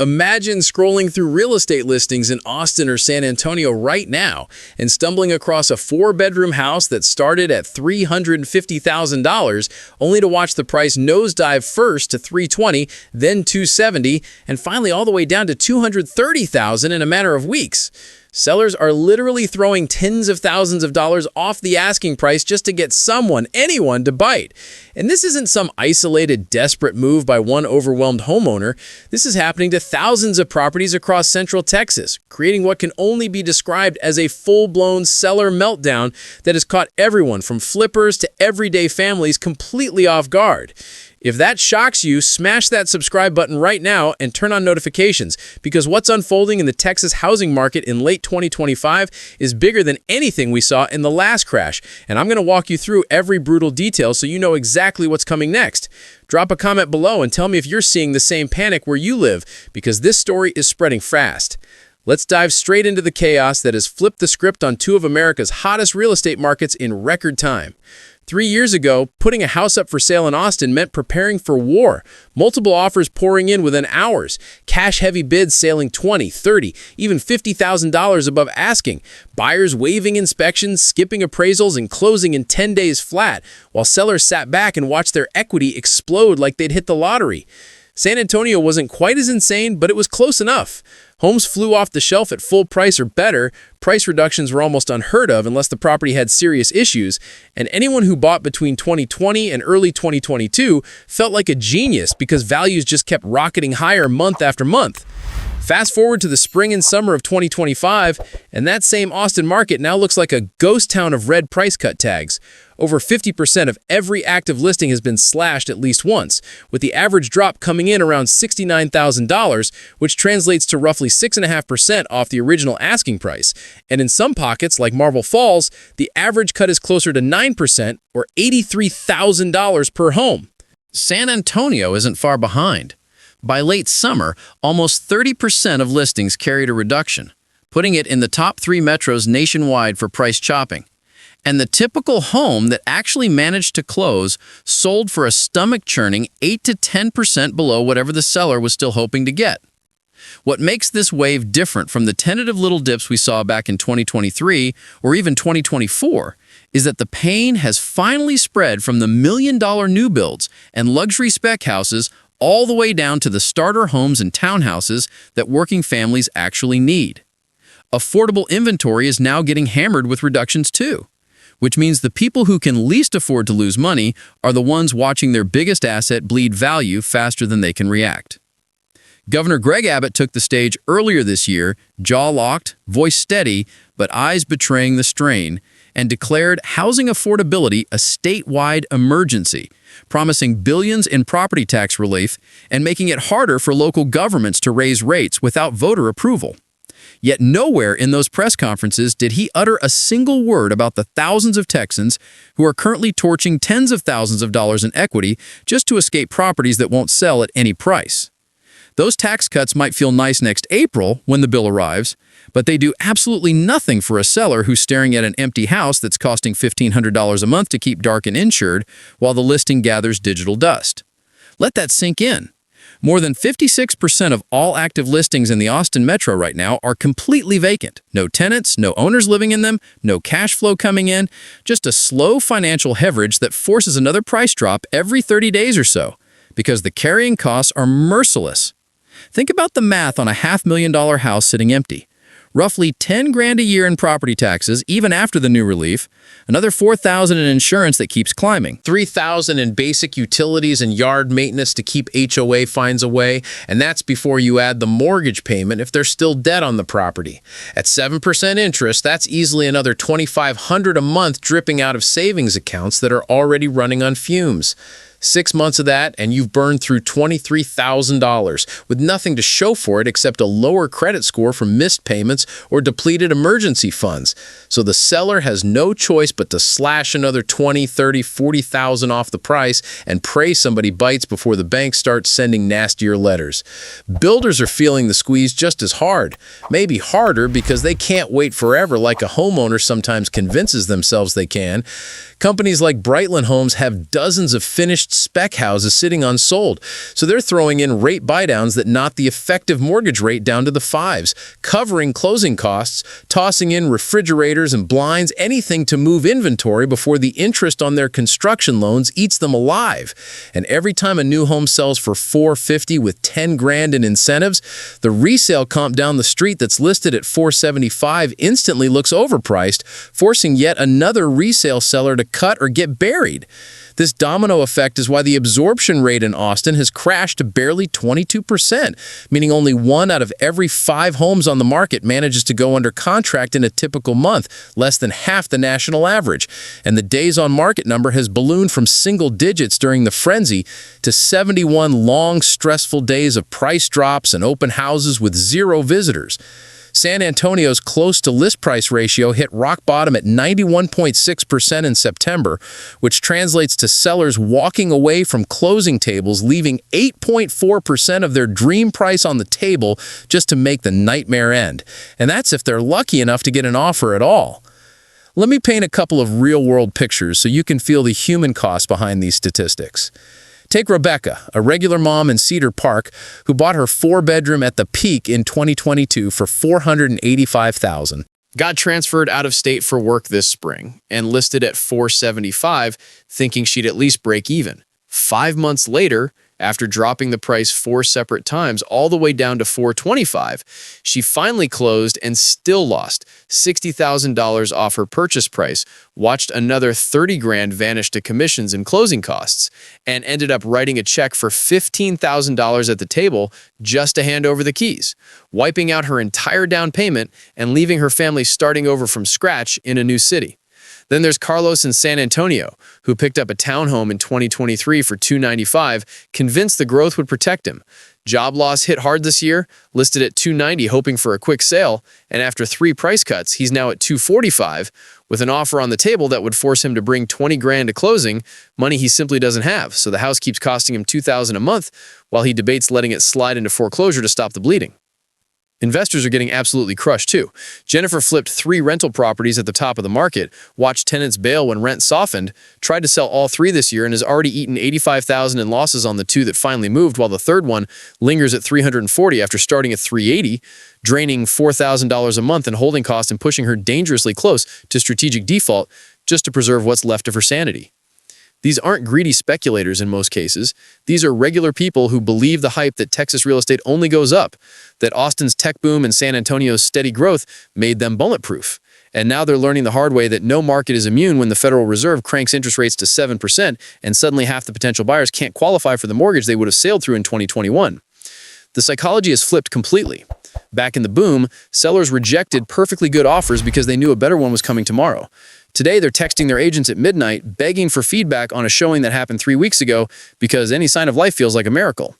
Imagine scrolling through real estate listings in Austin or San Antonio right now and stumbling across a 4-bedroom house that started at $350,000, only to watch the price nosedive first to $320,000, then $270,000, and finally all the way down to $230,000 in a matter of weeks. Sellers are literally throwing tens of thousands of dollars off the asking price just to get anyone, to bite. And this isn't some isolated, desperate move by one overwhelmed homeowner. This is happening to thousands of properties across Central Texas, creating what can only be described as a full-blown seller meltdown that has caught everyone from flippers to everyday families completely off guard. If that shocks you, smash that subscribe button right now and turn on notifications, because what's unfolding in the Texas housing market in late 2025 is bigger than anything we saw in the last crash, and I'm going to walk you through every brutal detail so you know exactly what's coming next. Drop a comment below and tell me if you're seeing the same panic where you live, because this story is spreading fast. Let's dive straight into the chaos that has flipped the script on two of America's hottest real estate markets in record time. 3 years ago, putting a house up for sale in Austin meant preparing for war. Multiple offers pouring in within hours. Cash-heavy bids sailing $20,000, $30,000, even $50,000 above asking. Buyers waiving inspections, skipping appraisals, and closing in 10 days flat, while sellers sat back and watched their equity explode like they'd hit the lottery. San Antonio wasn't quite as insane, but it was close enough. Homes flew off the shelf at full price or better, price reductions were almost unheard of unless the property had serious issues, and anyone who bought between 2020 and early 2022 felt like a genius because values just kept rocketing higher month after month. Fast forward to the spring and summer of 2025, and that same Austin market now looks like a ghost town of red price cut tags. Over 50% of every active listing has been slashed at least once, with the average drop coming in around $69,000, which translates to roughly 6.5% off the original asking price. And in some pockets, like Marble Falls, the average cut is closer to 9%, or $83,000 per home. San Antonio isn't far behind. By late summer, almost 30% of listings carried a reduction, putting it in the top 3 metros nationwide for price chopping. And the typical home that actually managed to close sold for a stomach-churning 8 to 10% below whatever the seller was still hoping to get. What makes this wave different from the tentative little dips we saw back in 2023 or even 2024 is that the pain has finally spread from the million-dollar new builds and luxury spec houses all the way down to the starter homes and townhouses that working families actually need. Affordable inventory is now getting hammered with reductions too, which means the people who can least afford to lose money are the ones watching their biggest asset bleed value faster than they can react. Governor Greg Abbott took the stage earlier this year, jaw-locked, voice steady, but eyes betraying the strain, and declared housing affordability a statewide emergency, promising billions in property tax relief and making it harder for local governments to raise rates without voter approval. Yet nowhere in those press conferences did he utter a single word about the thousands of Texans who are currently torching tens of thousands of dollars in equity just to escape properties that won't sell at any price. Those tax cuts might feel nice next April when the bill arrives, but they do absolutely nothing for a seller who's staring at an empty house that's costing $1,500 a month to keep dark and insured while the listing gathers digital dust. Let that sink in. More than 56% of all active listings in the Austin metro right now are completely vacant. No tenants, no owners living in them, no cash flow coming in, just a slow financial hemorrhage that forces another price drop every 30 days or so, because the carrying costs are merciless. Think about the math on a $500,000 house sitting empty. Roughly $10,000 a year in property taxes, even after the new relief, another $4,000 in insurance that keeps climbing, $3,000 in basic utilities and yard maintenance to keep HOA fines away, and that's before you add the mortgage payment if there's still debt on the property. At 7% interest, that's easily another $2,500 a month dripping out of savings accounts that are already running on fumes. 6 months of that, and you've burned through $23,000 with nothing to show for it except a lower credit score from missed payments or depleted emergency funds. So the seller has no choice but to slash another $20,000, $30,000, $40,000 off the price and pray somebody bites before the bank starts sending nastier letters. Builders are feeling the squeeze just as hard, maybe harder because they can't wait forever like a homeowner sometimes convinces themselves they can. Companies like Brightland Homes have dozens of finished finished spec houses sitting unsold. So they're throwing in rate buydowns that knock the effective mortgage rate down to the fives, covering closing costs, tossing in refrigerators and blinds, anything to move inventory before the interest on their construction loans eats them alive. And every time a new home sells for $450 with 10 grand in incentives, the resale comp down the street that's listed at $475 instantly looks overpriced, forcing yet another resale seller to cut or get buried. This domino effect is why the absorption rate in Austin has crashed to barely 22%, meaning only 1 out of every 5 homes on the market manages to go under contract in a typical month, less than half the national average. And the days on market number has ballooned from single digits during the frenzy to 71 long, stressful days of price drops and open houses with 0 visitors. San Antonio's close-to-list price ratio hit rock bottom at 91.6% in September, which translates to sellers walking away from closing tables, leaving 8.4% of their dream price on the table just to make the nightmare end. And that's if they're lucky enough to get an offer at all. Let me paint a couple of real-world pictures so you can feel the human cost behind these statistics. Take Rebecca, a regular mom in Cedar Park, who bought her 4-bedroom at the peak in 2022 for $485,000. Got transferred out of state for work this spring and listed at $475, thinking she'd at least break even. 5 months later, after dropping the price 4 separate times all the way down to $425, she finally closed and still lost $60,000 off her purchase price, watched another 30 grand vanish to commissions and closing costs, and ended up writing a check for $15,000 at the table just to hand over the keys, wiping out her entire down payment and leaving her family starting over from scratch in a new city. Then there's Carlos in San Antonio, who picked up a townhome in 2023 for $295, convinced the growth would protect him. Job loss hit hard this year, listed at $290, hoping for a quick sale, and after 3 price cuts, he's now at $245, with an offer on the table that would force him to bring 20 grand to closing, money he simply doesn't have, so the house keeps costing him $2,000 a month, while he debates letting it slide into foreclosure to stop the bleeding. Investors are getting absolutely crushed, too. Jennifer flipped 3 rental properties at the top of the market, watched tenants bail when rent softened, tried to sell all 3 this year, and has already eaten $85,000 in losses on the 2 that finally moved, while the third one lingers at $340 after starting at $380, draining $4,000 a month in holding costs and pushing her dangerously close to strategic default just to preserve what's left of her sanity. These aren't greedy speculators in most cases. These are regular people who believe the hype that Texas real estate only goes up, that Austin's tech boom and San Antonio's steady growth made them bulletproof. And now they're learning the hard way that no market is immune when the Federal Reserve cranks interest rates to 7% and suddenly half the potential buyers can't qualify for the mortgage they would have sailed through in 2021. The psychology has flipped completely. Back in the boom, sellers rejected perfectly good offers because they knew a better one was coming tomorrow. Today, they're texting their agents at midnight, begging for feedback on a showing that happened 3 weeks ago because any sign of life feels like a miracle.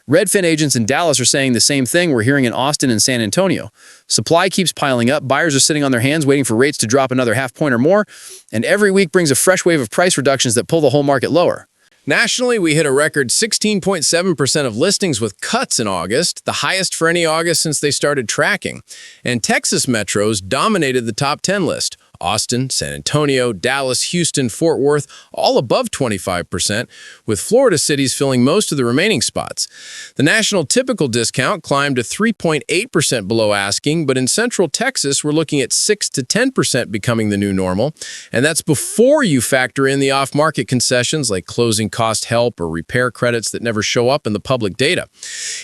Redfin agents in Dallas are saying the same thing we're hearing in Austin and San Antonio. Supply keeps piling up, buyers are sitting on their hands waiting for rates to drop another half point or more, and every week brings a fresh wave of price reductions that pull the whole market lower. Nationally, we hit a record 16.7% of listings with cuts in August, the highest for any August since they started tracking. And Texas metros dominated the top 10 list. Austin, San Antonio, Dallas, Houston, Fort Worth, all above 25%, with Florida cities filling most of the remaining spots. The national typical discount climbed to 3.8% below asking, but in Central Texas, we're looking at 6 to 10% becoming the new normal, and that's before you factor in the off-market concessions like closing cost help or repair credits that never show up in the public data.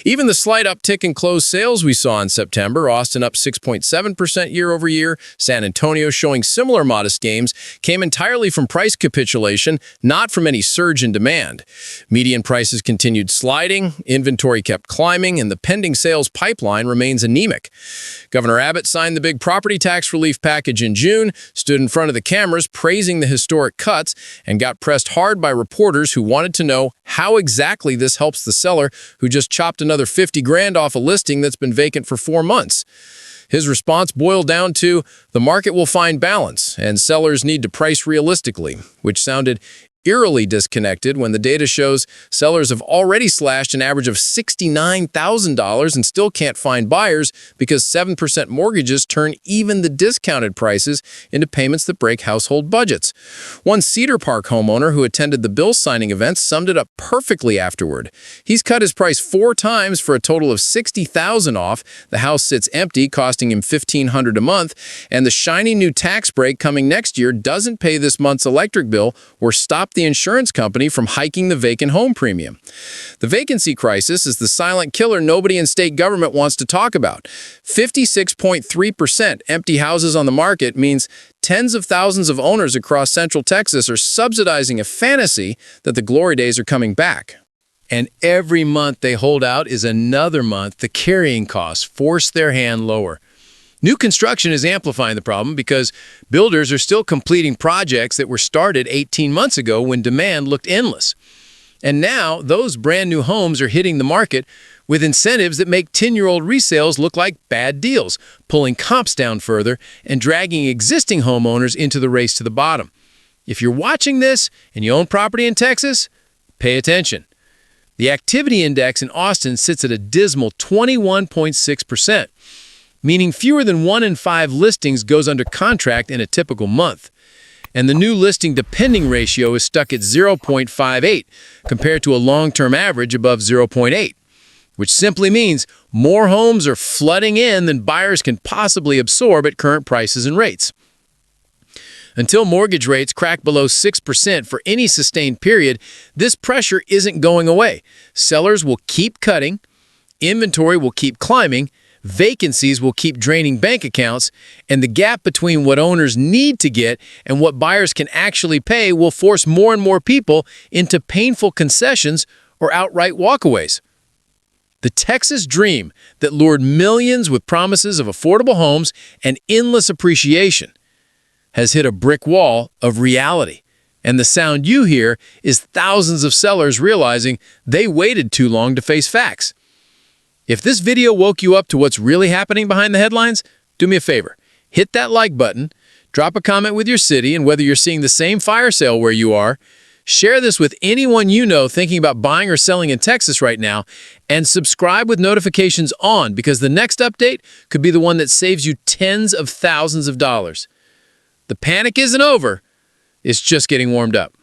Even the slight uptick in closed sales we saw in September, Austin up 6.7% year over year, San Antonio showing similar modest gains, came entirely from price capitulation, not from any surge in demand. Median prices continued sliding, inventory kept climbing, and the pending sales pipeline remains anemic. Governor Abbott signed the big property tax relief package in June, stood in front of the cameras praising the historic cuts, and got pressed hard by reporters who wanted to know how exactly this helps the seller who just chopped another 50 grand off a listing that's been vacant for 4 months. His response boiled down to, the market will find balance, and sellers need to price realistically, which sounded eerily disconnected when the data shows sellers have already slashed an average of $69,000 and still can't find buyers because 7% mortgages turn even the discounted prices into payments that break household budgets. One Cedar Park homeowner who attended the bill signing event summed it up perfectly afterward. He's cut his price 4 times for a total of $60,000 off. The house sits empty, costing him $1,500 a month, and the shiny new tax break coming next year doesn't pay this month's electric bill or stop the insurance company from hiking the vacant home premium. The vacancy crisis is the silent killer nobody in state government wants to talk about. 56.3% empty houses on the market means tens of thousands of owners across Central Texas are subsidizing a fantasy that the glory days are coming back. And every month they hold out is another month the carrying costs force their hand lower. New construction is amplifying the problem because builders are still completing projects that were started 18 months ago when demand looked endless. And now those brand new homes are hitting the market with incentives that make 10-year-old resales look like bad deals, pulling comps down further and dragging existing homeowners into the race to the bottom. If you're watching this and you own property in Texas, pay attention. The activity index in Austin sits at a dismal 21.6%. meaning fewer than 1 in 5 listings goes under contract in a typical month. And the new listing to pending ratio is stuck at 0.58 compared to a long-term average above 0.8, which simply means more homes are flooding in than buyers can possibly absorb at current prices and rates. Until mortgage rates crack below 6% for any sustained period, this pressure isn't going away. Sellers will keep cutting, inventory will keep climbing, vacancies will keep draining bank accounts, and the gap between what owners need to get and what buyers can actually pay will force more and more people into painful concessions or outright walkaways. The Texas dream that lured millions with promises of affordable homes and endless appreciation has hit a brick wall of reality. And the sound you hear is thousands of sellers realizing they waited too long to face facts. If this video woke you up to what's really happening behind the headlines, do me a favor. Hit that like button, drop a comment with your city and whether you're seeing the same fire sale where you are. Share this with anyone you know thinking about buying or selling in Texas right now, and subscribe with notifications on because the next update could be the one that saves you tens of thousands of dollars. The panic isn't over, it's just getting warmed up.